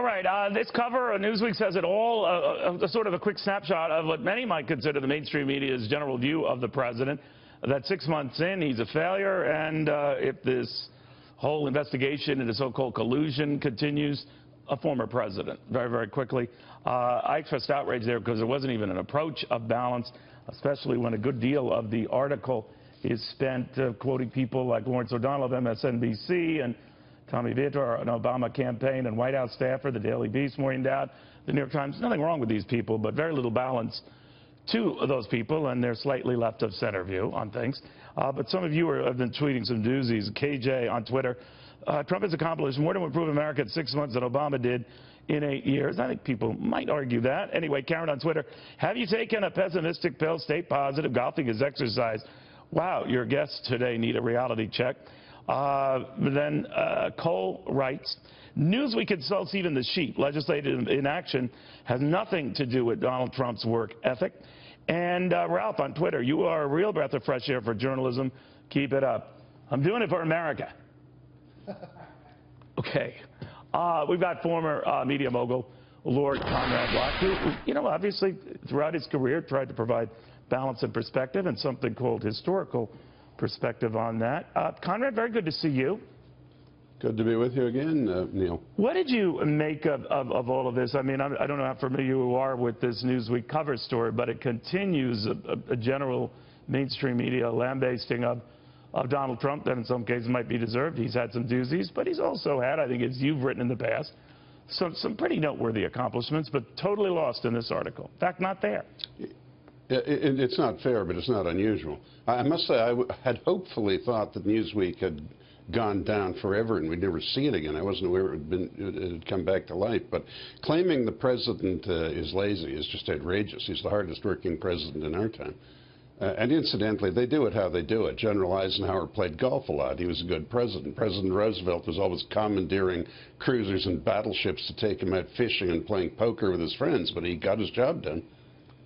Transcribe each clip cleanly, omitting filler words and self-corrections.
right, this cover, Newsweek says it all, sort of a quick snapshot of what many might consider the mainstream media's general view of the president, that 6 months in, he's a failure, and if this whole investigation into so-called collusion continues, a former president. Very, very quickly. I expressed outrage there because there wasn't even an approach of balance, especially when a good deal of the article is spent quoting people like Lawrence O'Donnell of MSNBC and Tommy Vietor, an Obama campaign and White House staffer, the Daily Beast, Maureen Dowd, the New York Times. Nothing wrong with these people, but very little balance to those people and their slightly left of center view on things. But some of you have been tweeting some doozies. KJ on Twitter. Trump has accomplished more to improve America in 6 months than Obama did in 8 years. I think people might argue that. Anyway, Karen on Twitter. Have you taken a pessimistic pill? Stay positive. Golfing is exercise. Wow, your guests today need a reality check. Then Cole writes, Newsweek insults even the sheep. Legislative inaction has nothing to do with Donald Trump's work ethic. And Ralph on Twitter, you are a real breath of fresh air for journalism. Keep it up. I'm doing it for America. Okay. We've got former media mogul Lord Conrad Black, who, you know, obviously throughout his career tried to provide balance and perspective and something called historical perspective on that. Conrad, very good to see you. Good to be with you again, Neil. What did you make of all of this? I mean, I don't know how familiar you are with this Newsweek cover story, but it continues a general mainstream media lambasting of Donald Trump that in some cases might be deserved. He's had some doozies, but he's also had, I think as you've written in the past, some pretty noteworthy accomplishments, but totally lost in this article. In fact, not there. It's not fair, but it's not unusual. I must say, I had hopefully thought that Newsweek had gone down forever and we'd never see it again. I wasn't aware it had come back to life. But claiming the president is lazy is just outrageous. He's the hardest working president in our time. And incidentally, they do it how they do it. General Eisenhower played golf a lot. He was a good president. President Roosevelt was always commandeering cruisers and battleships to take him out fishing and playing poker with his friends, but he got his job done.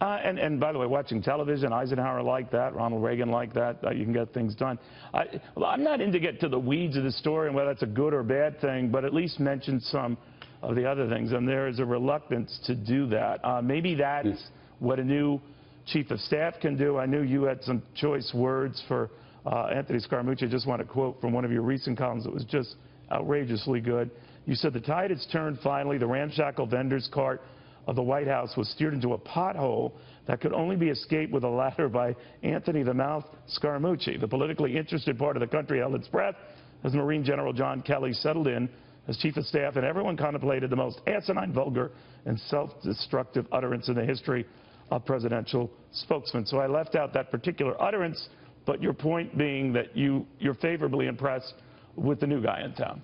And by the way, watching television, Eisenhower liked that, Ronald Reagan liked that. You can get things done. I'm not in to get to the weeds of the story and whether that's a good or bad thing, but at least mention some of the other things. And there is a reluctance to do that. Maybe that's what a new chief of staff can do. I knew you had some choice words for Anthony Scaramucci. I just want to quote from one of your recent columns that was just outrageously good. You said, the tide has turned finally. The ramshackle vendor's cart of the White House was steered into a pothole that could only be escaped with a ladder by Anthony the Mouth Scaramucci. The politically interested part of the country held its breath as Marine General John Kelly settled in as chief of staff, and everyone contemplated the most asinine, vulgar, and self-destructive utterance in the history of presidential spokesman. So I left out that particular utterance, but your point being that you're favorably impressed with the new guy in town.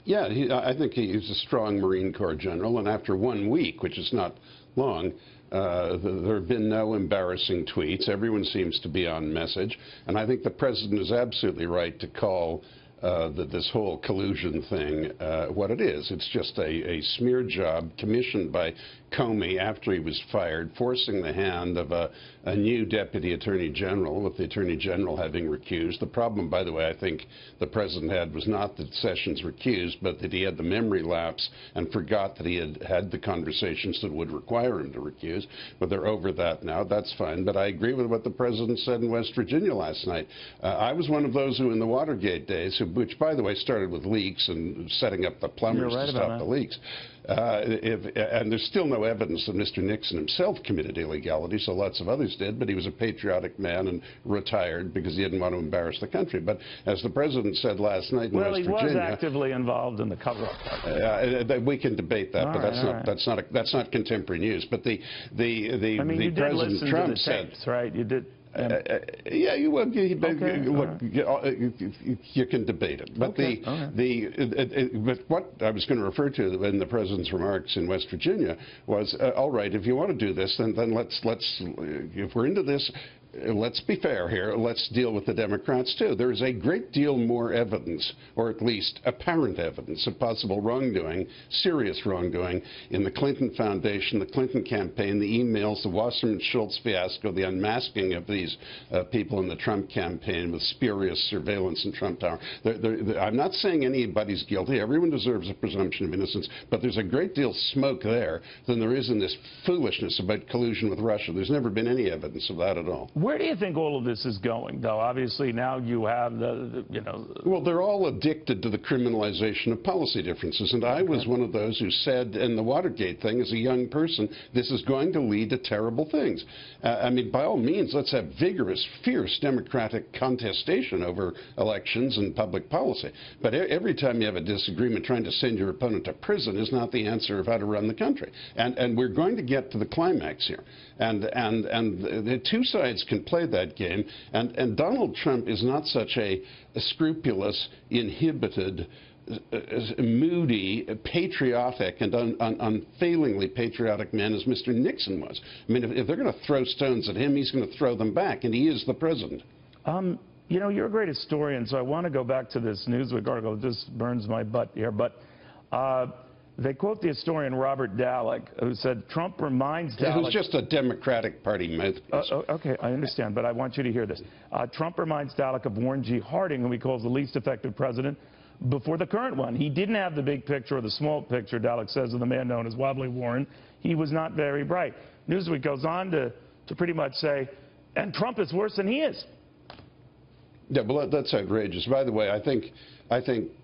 Yeah, I think he's a strong Marine Corps general, and after 1 week, which is not long, there have been no embarrassing tweets. Everyone seems to be on message, and I think the president is absolutely right to call this whole collusion thing what it is. It's just a smear job commissioned by Comey after he was fired, forcing the hand of a new deputy attorney general, with the attorney general having recused. The problem, by the way, I think the president had was not that Sessions recused, but that he had the memory lapse and forgot that he had the conversations that would require him to recuse. But they're over that now. That's fine. But I agree with what the president said in West Virginia last night. I was one of those who, in the Watergate days, which, by the way, started with leaks and setting up the plumbers to stop the leaks. And there's still no evidence that Mr. Nixon himself committed illegality, so lots of others did, but he was a patriotic man and retired because he didn't want to embarrass the country. But as the president said last night in West Virginia... Well, he was actively involved in the cover-up. We can debate that, but that's not contemporary news. But the President Trump said... Tapes, right? You did... yeah, look, you can debate it. But but what I was going to refer to in the president's remarks in West Virginia was, all right, if you want to do this, then let's if we're into this, let's be fair here. Let's deal with the Democrats, too. There is a great deal more evidence, or at least apparent evidence, of possible wrongdoing, serious wrongdoing, in the Clinton Foundation, the Clinton campaign, the emails, the Wasserman-Schultz fiasco, the unmasking of these people in the Trump campaign with spurious surveillance and Trump Tower. I'm not saying anybody's guilty. Everyone deserves a presumption of innocence, but there's a great deal of smoke there than there is in this foolishness about collusion with Russia. There's never been any evidence of that at all. Where do you think all of this is going, though? Obviously, now you have Well, they're all addicted to the criminalization of policy differences, and I was one of those who said in the Watergate thing as a young person, this is going to lead to terrible things. I mean, by all means, let's have vigorous, fierce democratic contestation over elections and public policy. But every time you have a disagreement, trying to send your opponent to prison is not the answer of how to run the country. And we're going to get to the climax here. And the two sides can play that game. And Donald Trump is not such a scrupulous, inhibited, moody, patriotic, and unfailingly patriotic man as Mr. Nixon was. I mean, if they're going to throw stones at him, he's going to throw them back, and he is the president. You know, you're a great historian, so I want to go back to this Newsweek article. It just burns my butt here, but they quote the historian Robert Dallek, who said Trump reminds Dallek... Who's just a Democratic Party mouthpiece. Okay, I understand, but I want you to hear this. Trump reminds Dallek of Warren G. Harding, whom he calls the least effective president before the current one. He didn't have the big picture or the small picture, Dallek says, of the man known as Wobbly Warren. He was not very bright. Newsweek goes on to pretty much say, and Trump is worse than he is. Yeah, well, that's outrageous. By the way, I think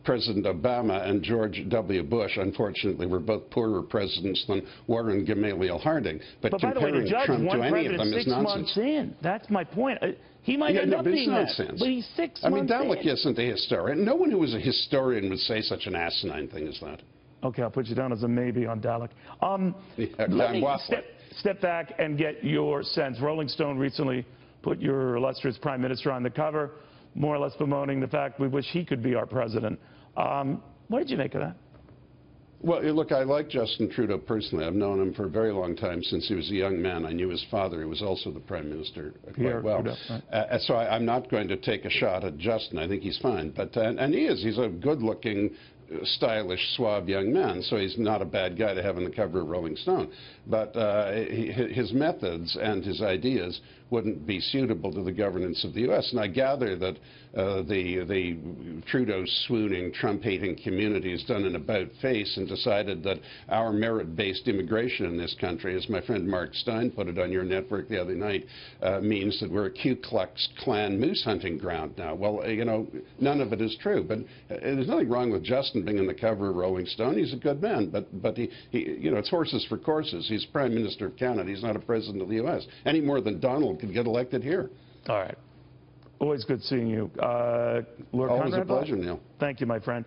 President Obama and George W. Bush, unfortunately, were both poorer presidents than Warren Gamaliel Harding. But by the way, the judge, Trump one to any of them is 6 nonsense. months in. That's my point. He might end up being nonsense. But he's 6 months I mean, Dallek in. isn't a historian. No one who was a historian would say such an asinine thing as that. Okay, I'll put you down as a maybe on Dallek. Let me step back and get your sense. Rolling Stone recently put your illustrious prime minister on the cover, more or less bemoaning the fact we wish he could be our president. What did you make of that? Well, look, I like Justin Trudeau personally. I've known him for a very long time, since he was a young man. I knew his father, who was also the prime minister, quite well. Trudeau, right. So I'm not going to take a shot at Justin. I think he's fine. But and he's a good-looking, stylish, suave young man, so he's not a bad guy to have on the cover of Rolling Stone. But his methods and his ideas wouldn't be suitable to the governance of the U.S. And I gather that the Trudeau-swooning, Trump-hating community has done an about-face and decided that our merit-based immigration in this country, as my friend Mark Stein put it on your network the other night, means that we're a Ku Klux Klan moose hunting ground now. Well, you know, none of it is true. But there's nothing wrong with Justin being on the cover of Rolling Stone. He's a good man. But he you know, it's horses for courses. He's Prime Minister of Canada. He's not a president of the U.S. any more than Donald could get elected here. All right. Always good seeing you. Lord Always Conrad a pleasure, Black. Neil. Thank you, my friend.